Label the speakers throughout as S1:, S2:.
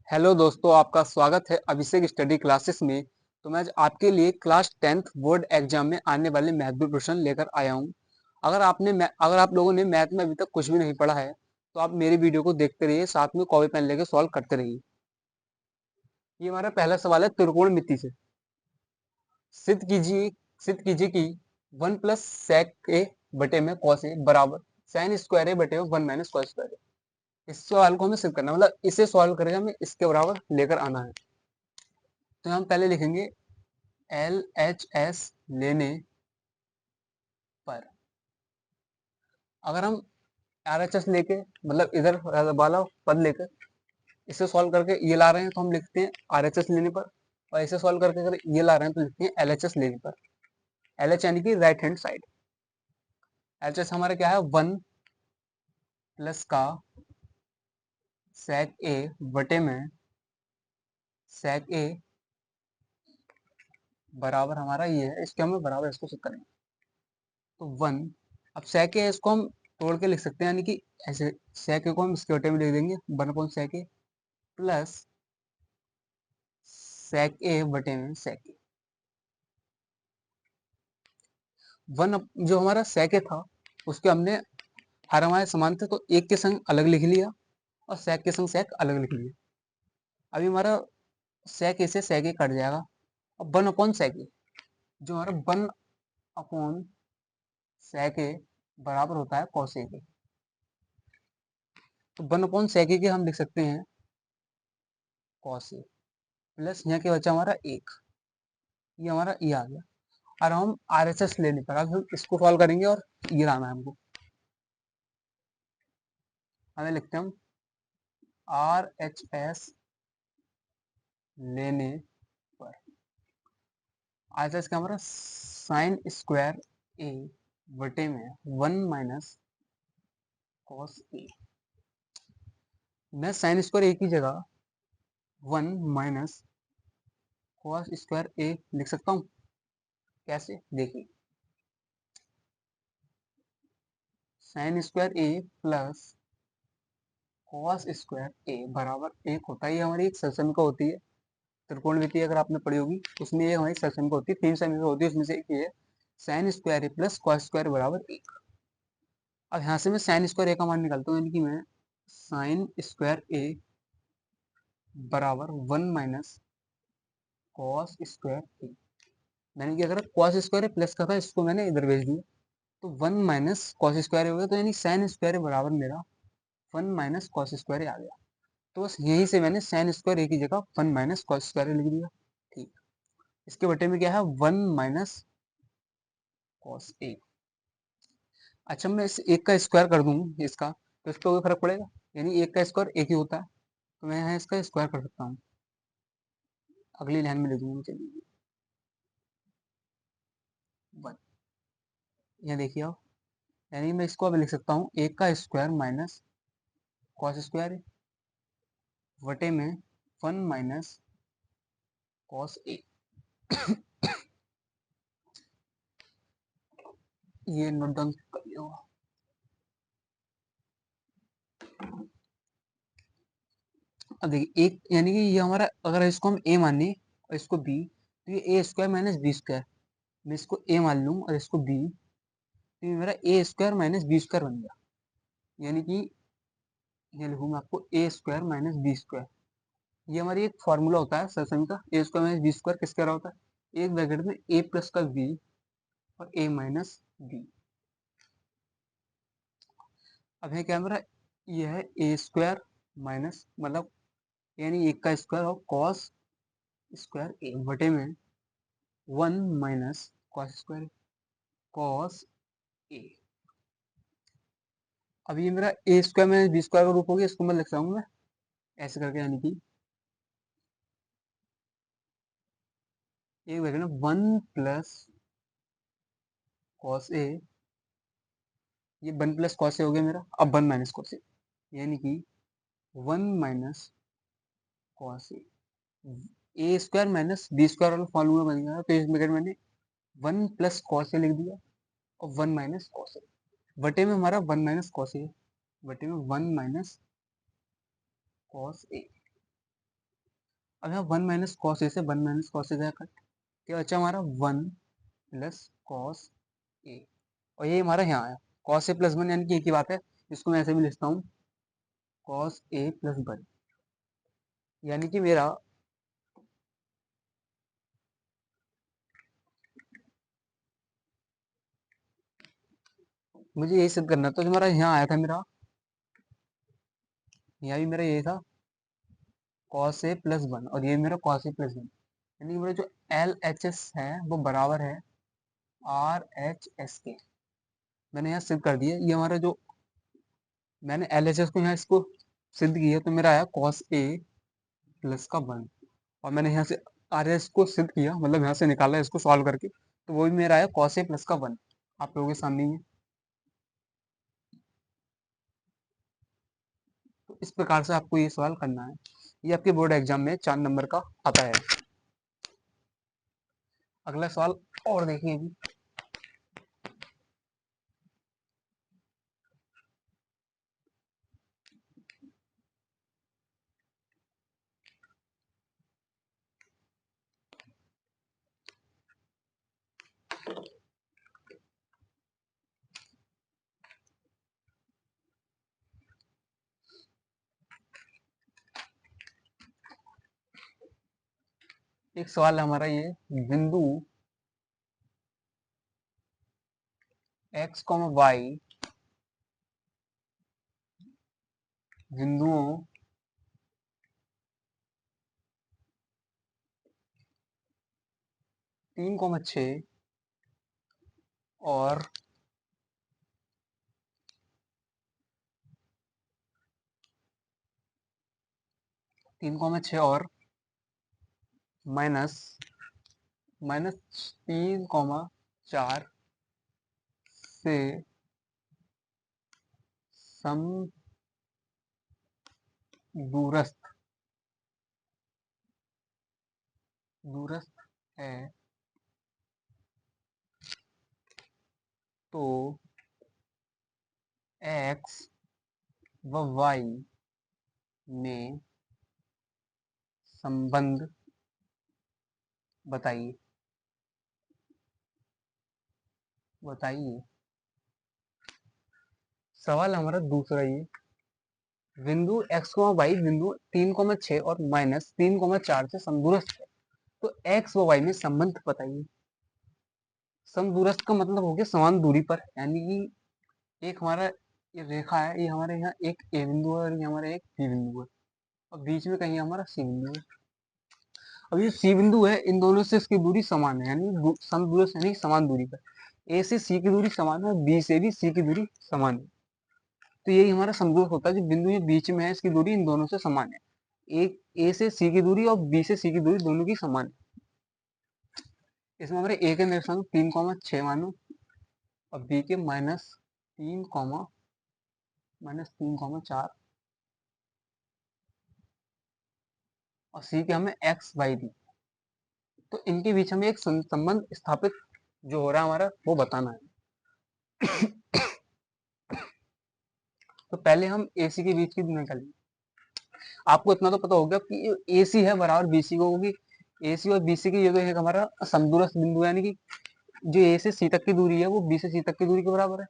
S1: Hello दोस्तों, आपका स्वागत है अभिषेक स्टडी क्लासेस में। तो मैं आज आपके लिए क्लास 10th बोर्ड एग्जाम में आने वाले मैथ के प्रश्न लेकर आया हूं। अगर आप लोगों ने मैथ में अभी तक कुछ भी नहीं पढ़ा है तो आप मेरी वीडियो को देखते रहिए, साथ में कॉपी पेन लेकर सॉल्व करते रहिए। ये हमारा पहला सवाल है त्रिकोणमिति से। सिद्ध कीजिए सिद्ध कीजिए कि 1 प्लस sec a बटे में cos a बराबर sin स्क्वायर a बटे में 1 माइनस cos स्क्वायर a। इस सवाल को हमें सिद्ध करना, मतलब इसे सॉल्व करके हमें इसके बराबर लेकर आना है। तो हम पहले लिखेंगे LHS लेने पर। अगर हम RHS लेके, मतलब इधर वाला पद लेकर इसे सॉल्व करके ये ला रहे हैं तो हम लिखते हैं RHS लेने पर, और इसे सॉल्व करके अगर ये ला रहे हैं तो लिखते हैं LHS लेने पर। LH यानी कि राइट हैंड साइड। LHS हमारा क्या है, 1 प्लस का sec a बटे में sec a बराबर हमारा ये है, इसके हमें बराबर इसको सिद्ध करेंगे। तो 1, अब sec a इसको हम तोड़ के लिख सकते हैं, यानी कि ऐसे sec a को हम इसके बटे में लिख देंगे 1 upon sec a plus sec a बटे में sec a। 1 जो हमारा sec a था उसके हमने हर हमारे समान थे तो एक के संग अलग लिख लिया और sec के संग sec अलग लिख लिया। अभी हमारा sec a से sec a कट जाएगा। अब 1 अपॉन sec a, जो हमारा 1 अपॉन sec a बराबर होता है cos a के। तो 1 अपॉन sec a के हम लिख सकते हैं cos a प्लस यहाँ के बचा हमारा 1, ये हमारा ये आ गया। और हम RHS लेने पर अब हम इसको सॉल्व करेंगे और ये लाना है हमको। हमें लिखते हैं हम RHS लेने पर। RHS का हमारा साइन स्क्वायर a बटे में 1 माइनस कॉस a। मैं साइन स्क्वायर a की जगह 1 माइनस कॉस स्क्वायर a लिख सकता हूँ। कैसे, देखिए, sine square a plus cos square a बराबर 1 होता है। ये हमारी एक सलसमिका होती है, त्रिकोणमिति अगर आपने पढ़ी होगी उसमें ये हमारी सलसमिका होती है। 3 समीकरण होती है, उसमें से एक ये है sine square a plus cos square बराबर 1। अब यहाँ से मैं साइन स्क्वायर a का मान निकालता हूँ, यानी कि मैं साइन स्क्वायर a बराबर 1 माइनस कॉस स्क्वायर a। मैंने क्या करा, कॉस स्क्वायर a प्लस का था, इसको मैंने इधर भेज दिया तो 1 माइनस कॉस स्क्वायर a हो गया। तो यानी साइन स्क्वायर a बराबर मेरा 1 माइनस कॉस स्क्वायर a आ गया। तो बस यहीं से मैंने साइन स्क्वायर a की जगह 1 माइनस कॉस स्क्वायर a लिख दिया। ठीक, इसके बटे में क्या है, 1 माइनस कॉस a। अच्छा, मैं इस एक का स्क्वायर कर दूं इसका, तो इस पर कोई फर्क पड़ेगा? यानी एक का स्क्वायर एक ही होता है, तो मैं यहाँ इसका स्क्वायर कर सकता हूँ। अगली लाइन में लिख दूंगा, चलिए 1। यहाँ देखिए आप, यानी मैं इसको अब लिख सकता हूँ एक का स्क्वायर माइनस कॉस स्क्वायर बटे में 1 माइनस कॉस ए। ये नोट डाउन कर लिया होगा। अब देखिए एक, यानी कि ये हमारा, अगर इसको हम ए माने और इसको बी, तो ये ए स्क्वायर माइनस बी स्क्वायर, मैं इसको ए मान लूँ और इसको बी, तो ये मेरा ए स्क्वायर माइनस बी स्क्वायर बन गया। यानी कि ये लिखूंगा आपको ए स्क्वायर माइनस बी स्क्वायर। ये हमारी एक फॉर्मूला होता है सरसमी का, ए स्क्वायर माइनस बी स्क्वायर किसका रहा होता है, एक ब्रैकेट में ए प्लस का बी और ए माइनस बी। अब है क्या मेरा, ये है ए स्क्वायर माइनस, मतलब यानी एक का स्क्वायर और कॉस स्क्वायर ए बटे में 1 minus cos square cos A. अब ये मेरा ए स्क्वायर माइनस बी स्क्वायर का रूप हो गया, इसको मैं लिख सकता हूँ मैं ऐसे करके, यानी कि एक ब्रैकेट में 1 प्लस कॉस ए, ये 1 प्लस कॉस ए हो गया मेरा, अब 1 माइनस कॉस ए, यानी कि 1 minus cos A square minus B square वाला फॉर्मूला बन गया। तो इस ब्रैकेट मैंने 1 प्लस कॉस ए लिख दिया और 1 माइनस कॉस ए बटे में हमारा 1 माइनस कॉस ए बटे में 1 माइनस कॉस ए। अब यहाँ 1 माइनस कॉस ए से 1 माइनस कॉस ए गया कट, क्या बचा हमारा 1 प्लस कॉस ए, और ये हमारा यहाँ आया कॉस ए प्लस 1, यानी कि एक ही बात है, इसको मैं ऐसे भी लिखता हूँ कॉस ए प्लस 1, यानी कि मेरा मुझे यही सिद्ध करना था, तो जो हमारा यहाँ आया था मेरा, यहाँ भी मेरा ये था कॉस ए प्लस 1, और ये मेरा कॉस ए प्लस 1, यानी कि मेरा जो एल एच एस है वो बराबर है आर एच एस के। मैंने यहाँ सिद्ध कर दिया, ये हमारा जो मैंने एल एच एस को यहाँ इसको सिद्ध किया, तो मेरा आया कॉस ए प्लस का 1, और मैंने यहाँ से आर एस को सिद्ध किया, मतलब यहाँ से निकाला इसको सॉल्व करके, तो वो भी मेरा आया कॉस ए प्लस का 1, आप लोगों के सामने ही है। तो इस प्रकार से आपको ये सवाल करना है, ये आपके बोर्ड एग्जाम में 4 नंबर का आता है। अगला सवाल और देखिए अभी, एक सवाल है हमारा ये, बिंदु x, y बिंदुओं तीन कॉमा छः और 3,6 और माइनस माइनस 3,4 से सम दूरस्थ दूरस्थ है, तो x व y में संबंध बताइए। बताइए सवाल हमारा दूसरा, ये बिंदु x, y बिंदु 3,6 और माइनस 3,4 से समदूरस्थ है, तो x व y में संबंध बताइए। समदूरस्थ का मतलब हो गया समान दूरी पर, यानी कि एक हमारा ये रेखा है, ये हमारे यहाँ एक ए बिंदु है और ये हमारा एक बी बिंदु है, और बीच में कहीं हमारा सी बिंदु है। अब ये सी बिंदु है, इन दोनों से इसकी दूरी समान है, यानी समदूरस्थ यानी समान दूरी पर, ए से सी की दूरी समान है और बी से भी सी की दूरी समान है, तो यही हमारा समदूरस्थ होता है, जो बिंदु ये बीच में है इसकी दूरी इन दोनों से समान है, एक ए से सी की दूरी और बी से सी की दूरी दोनों की समान है। इसमें हमारे ए के निर्देशांक 3,6 मानो, और बी के -3,4 और सी के हमें एक्स वाई दी, तो इनके बीच हमें एक संबंध स्थापित जो हो रहा है हमारा वो बताना है। तो पहले हम ए सी के बीच की निकालेंगे। आपको इतना तो पता होगा कि ए सी है बराबर बी सी को, होगी ए सी और बी सी की ये तो है हमारा समदूरस्थ बिंदु, यानी कि जो ए से सी तक की दूरी है वो बी से सी तक की दूरी के बराबर है।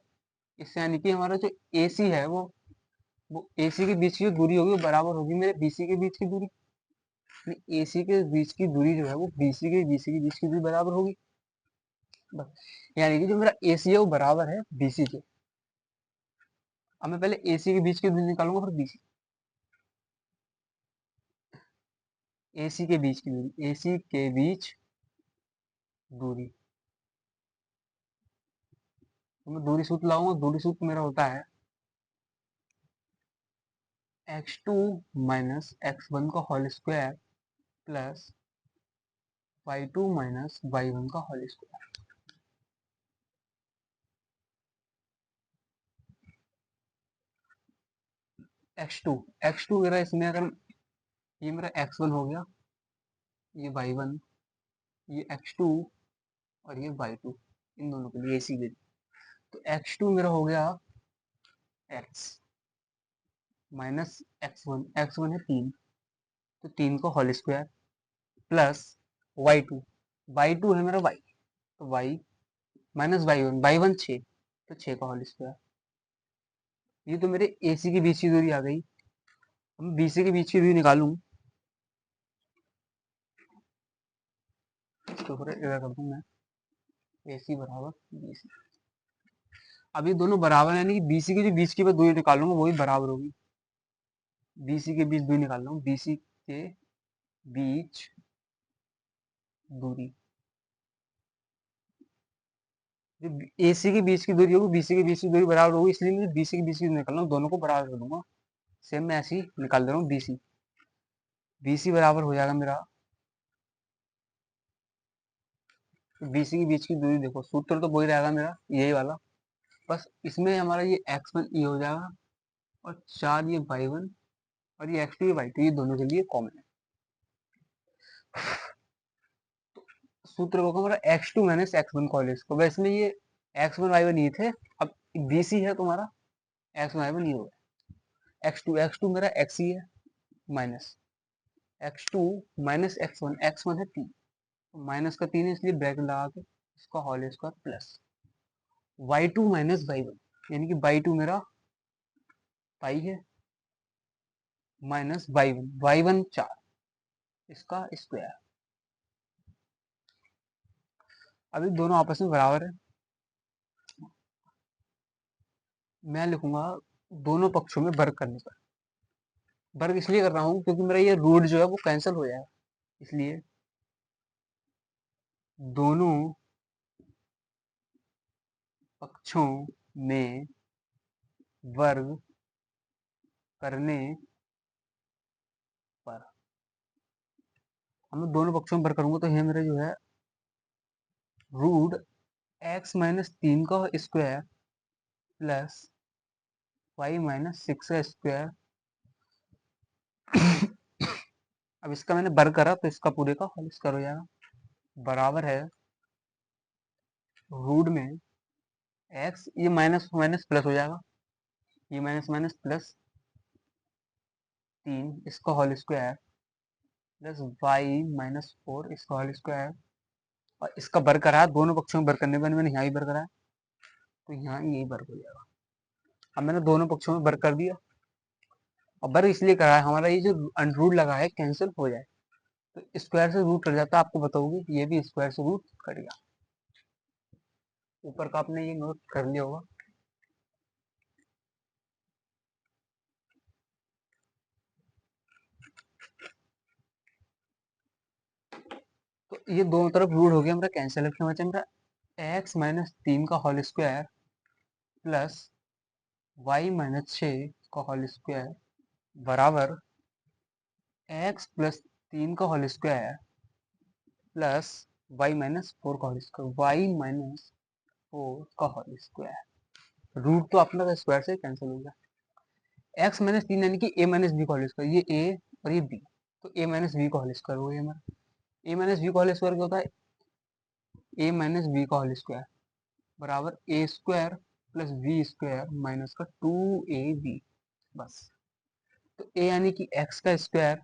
S1: इससे यानी कि हमारा जो ए सी है वो ए सी के बीच की जो दूरी होगी वो बराबर होगी मेरे बी सी के बीच की दूरी, ए सी के बीच की दूरी जो है वो बी सी के बीच की दूरी बराबर होगी, बस। यानी कि जो मेरा ए सी है वो बराबर है बी सी के। अब मैं पहले ए सी के बीच की दूरी निकालूंगा, फिर बी सी, ए सी के बीच की दूरी, ए सी के बीच दूरी, तो मैं दूरी सूत्र लाऊंगा, दूरी सूत्र मेरा होता है x2 माइनस x1 का whole square plus y2 minus y1 का होल स्क्वायर। x2 मेरा, इसमें अगर ये मेरा x1 हो गया, ये y1, ये x2 और ये y2, इन दोनों के लिए इसी के, तो x2 मेरा हो गया x माइनस x1 है 3, तो 3 का होल स्क्वायर प्लस y2 है मेरा y, तो y माइनस y1 6, तो 6 का होल स्क्वायर। ये तो मेरे AC के बीच की दूरी आ गई। हम BC के बीच की दूरी निकालूं तो फिर इधर कर दूं मैं AC बराबर BC। अब ये दोनों बराबर है, यानी कि BC के जो बीच की मैं दूरी निकालूंगा वही बराबर होगी। BC के बीच दूरी निकाल रहा हूँ, BC के बीच दूरी, जो AC के बीच की दूरी होगी BC के बीच की दूरी बराबर होगी, इसलिए मैं BC के बीच की दूरी निकाल रहा हूँ, दोनों को बराबर कर दूंगा। सेम मैं ऐसे ही निकाल दे रहा हूँ BC बराबर हो जाएगा मेरा, BC के बीच की दूरी देखो सूत्र तो वही रहेगा मेरा यही वाला, बस इसमें हमारा ये x1 ये हो जाएगा और 4 ये y1 और ये x2 ये y2 ये दोनों के लिए कॉमन है। सूत्र होगा हमारा x2 माइनस x1 का होल स्क्वायर, वैसे में ये x1 y1 ये थे, अब BC है तुम्हारा x1 y1 ये होगा x2 मेरा x ही है माइनस x2 माइनस x1 है 3, तो माइनस का 3 है इसलिए ब्रैकेट लगा के इसका whole square plus y2 minus y1, यानी कि y2 मेरा पाई है माइनस y1 4 इसका स्क्वायर। अभी दोनों आपस में बराबर है, मैं लिखूंगा दोनों पक्षों में वर्ग करने पर। वर्ग इसलिए कर रहा हूँ क्योंकि मेरा ये रूट जो है वो कैंसिल हो जाएगा, इसलिए दोनों पक्षों में वर्ग करने पर, हम दोनों पक्षों में वर्ग करूंगा तो यह मेरा जो है रूट x माइनस 3 का स्क्वायर प्लस y माइनस 6 का स्क्वायर। अब इसका मैंने वर्ग करा तो इसका पूरे का होल स्क्वायर हो जाएगा, बराबर है रूट में x, ये माइनस माइनस प्लस हो जाएगा, ये माइनस माइनस प्लस 3 इसका whole square plus y minus 4 इसका होल स्क्वायर, और इसका वर्ग करा है, दोनों पक्षों में वर्ग करने पर मैंने यहाँ ही वर्ग करा है तो यहाँ यही वर्ग हो जाएगा। अब मैंने दोनों पक्षों में वर्ग कर दिया, और वर्ग इसलिए करा है हमारा ये जो रूट लगा है कैंसिल हो जाए, तो स्क्वायर से रूट कट जाता है, आपको बताओगे ये भी स्क्वायर से रूट कट गया। ऊपर का आपने ये नोट कर लिया होगा। तो ये दोनों तरफ रूट हो गया हमारा कैंसिल, है बचा मेरा x माइनस 3 का whole square plus y minus 6 का होल स्क्वायर बराबर x प्लस 3 का whole square plus y minus 4 का होल स्क्वायर, y माइनस 4 का होल स्क्वायर। रूट तो अपना स्क्वायर से कैंसिल हो गया। x माइनस 3 यानी कि a माइनस बी का होल स्क्वायर, ये a और ये b, तो a माइनस बी का होल स्क्वायर हो गया हमारा। a माइनस बी का होल स्क्वायर क्या होता है, a माइनस बी का होल स्क्वायर बराबर A square plus B square minus का 2ab, बस। तो a यानी कि x का स्क्वायर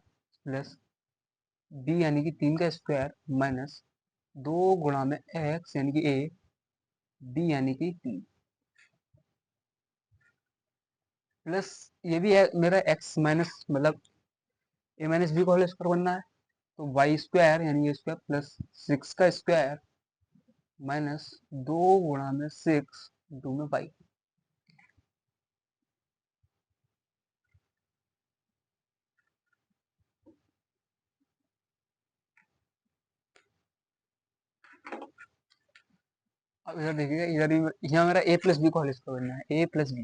S1: प्लस b यानी कि 3 का स्क्वायर माइनस 2 गुणा में x यानी कि a, b यानी कि 3 प्लस ये भी है मेरा x माइनस मतलब a माइनस बी का होल स्क्वायर बनना है, तो वाई स्क्वायर यानी ये स्क्वायर प्लस 6 का स्क्वायर माइनस 2 गुणा में 6 2 में वाई। अब इधर देखिएगा, इधर यहाँ मेरा a प्लस बी का होल स्क्वायर बनना है, a प्लस बी,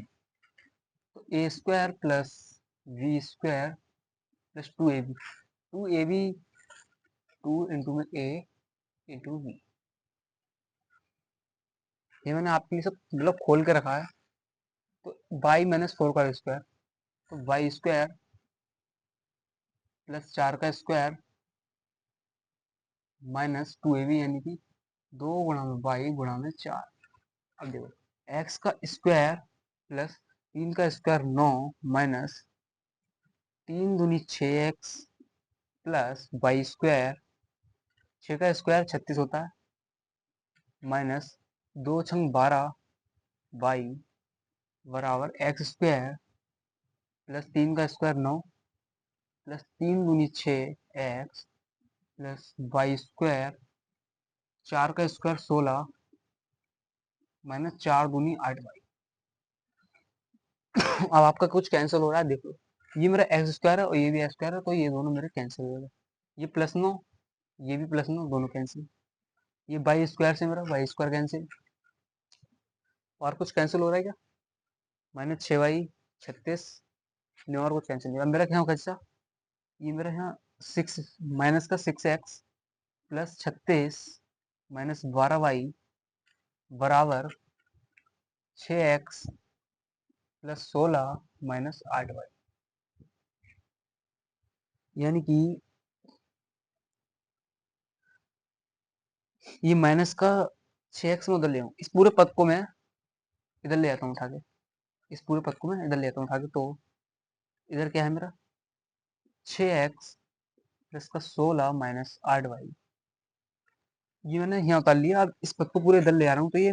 S1: तो A square plus B square plus 2ab 2 into में a इंटू बी। ये मैंने आपके लिए सब मतलब खोल के रखा है। तो y माइनस 4 का स्क्वायर, तो वाई स्क्वायर प्लस 4 का स्क्वायर माइनस 2ab यानी कि 2 गुणा में वाई गुणा में 4। अब देखो x का स्क्वायर प्लस 3 का स्क्वायर 9 माइनस 3 दूनी 6x प्लस वाई स्क्वायर 6 का स्क्वायर 36 होता है, माइनस 2×12 y बराबर एक्स स्क्वायर प्लस 3 का स्क्वायर 9 प्लस 3 दूनी 6 एक्स प्लस वाई स्क्वायर 4 का स्क्वायर 16 माइनस 4 दूनी 8 y। अब आपका कुछ कैंसिल हो रहा है, देखो ये मेरा एक्स स्क्वायर है और ये भी एक्स स्क्वायर है, तो ये दोनों मेरे कैंसिल हो गए। ये +9, ये भी +9, दोनों कैंसिल। ये वाई स्क्वायर से मेरा वाई स्क्वायर कैंसिल। और कुछ कैंसिल हो रहा है क्या? -6y 36, नहीं और कुछ कैंसिल नहीं। अब मेरा क्या बचा? ये मेरा यहाँ 6 माइनस का 6x प्लस 36 माइनस 12y बराबर 6x प्लस 16 माइनस 8y। यानी कि ये माइनस का 6x में उधर ले आऊँ, इस पूरे पद को मैं इधर ले आता हूँ उठा के, इस पूरे पद को मैं इधर ले आता हूँ उठा के। तो इधर क्या है मेरा 6x प्लस का 16 माइनस 8y। ये मैंने यहाँ उतार लिया। अब इस पद को पूरे इधर ले आ रहा हूँ, तो ये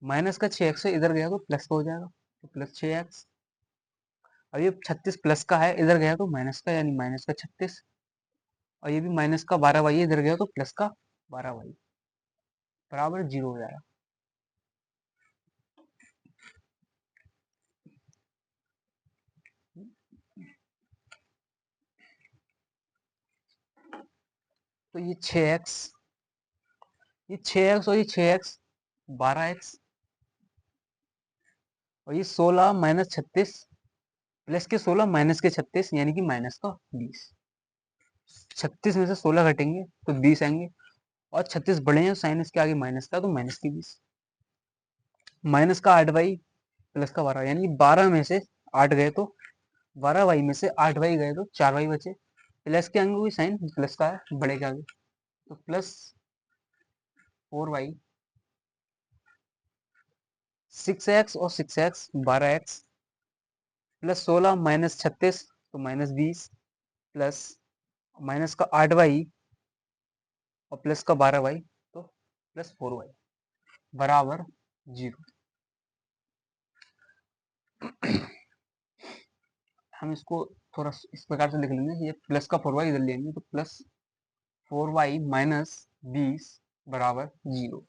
S1: माइनस का 6x से इधर गया तो प्लस का हो जाएगा, तो प्लस 6x। अब ये 36 प्लस का है, इधर गया तो माइनस का, यानी माइनस का 36। और ये भी माइनस का 12y है, इधर गया तो प्लस का 12y बराबर 0 हो जाएगा। तो ये 6x, ये 6x और ये 6x 12x, और ये 16 माइनस 36 प्लस के 16 माइनस के 36, यानी कि माइनस का 20। 36 में से 16 घटेंगे तो 20 आएंगे, और 36 बड़े हैं, साइन इसके आगे माइनस का, तो माइनस की 20। माइनस का 8y प्लस का 12, यानी 12 में से 8 गए तो 12y में से 8y गए तो 4y बचे। प्लस के आगे कोई साइन प्लस का है बड़े के आगे, तो प्लस 4y। 6x और 6x 12x प्लस 16 माइनस 36 तो माइनस 20 प्लस माइनस का 8y और प्लस का 12y तो प्लस 4y बराबर 0। हम इसको थोड़ा इस प्रकार से लिख लेंगे, ये प्लस का 4y इधर लेंगे तो प्लस 4y माइनस 20 बराबर 0।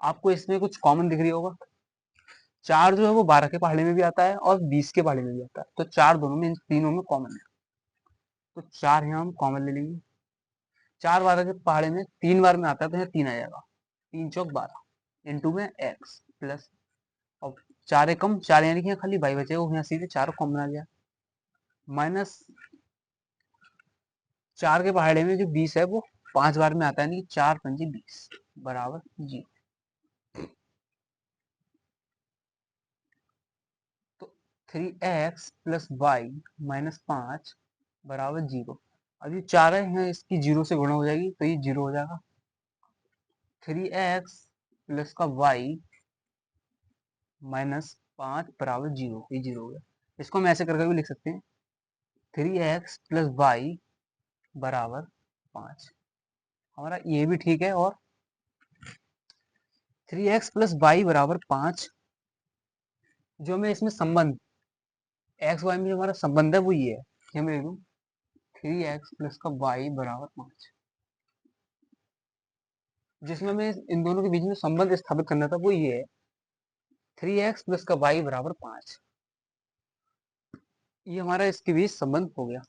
S1: आपको इसमें कुछ कॉमन दिख रही होगा। 4 जो है वो 12 के पहाड़े में भी आता है और 20 के पहाड़े में भी आता है, तो 4 दोनों में, इन तीनों में कॉमन है, तो 4 यहाँ हम कॉमन ले लेंगे। 4 12 के पहाड़े में 3 बार में आता है, तो यहाँ 3 आ जाएगा, 3 चौक 12 इंटू में x प्लस, और 4 एकम 4, यानी कि यहाँ खाली y बचेगा, यहाँ सीधे 4 कॉमन आ गया, माइनस 4 के पहाड़े में जो 20 है वो 5 बार में आता है, यानी कि 4 पंजे 20 बराबर 0। तो 3x प्लस वाई माइनस 5 बराबर 0। अब ये 4 है, यहाँ इसकी 0 से गुणा हो जाएगी, तो ये 0 हो जाएगा। 3x प्लस का वाई माइनस 5 बराबर 0, ये 0 हो गया। इसको हम ऐसे करके भी लिख सकते हैं, 3x प्लस वाई बराबर 5। हमारा ये भी ठीक है। और 3x प्लस वाई बराबर 5, जो हमें इसमें संबंध एक्स वाई में जो हमारा संबंध है वो ये है कि हमें 3x प्लस का वाई बराबर 5, जिसमें हमें इन दोनों के बीच में संबंध स्थापित करना था, वो ये है 3x प्लस का वाई बराबर 5। ये हमारा इसके बीच संबंध हो गया।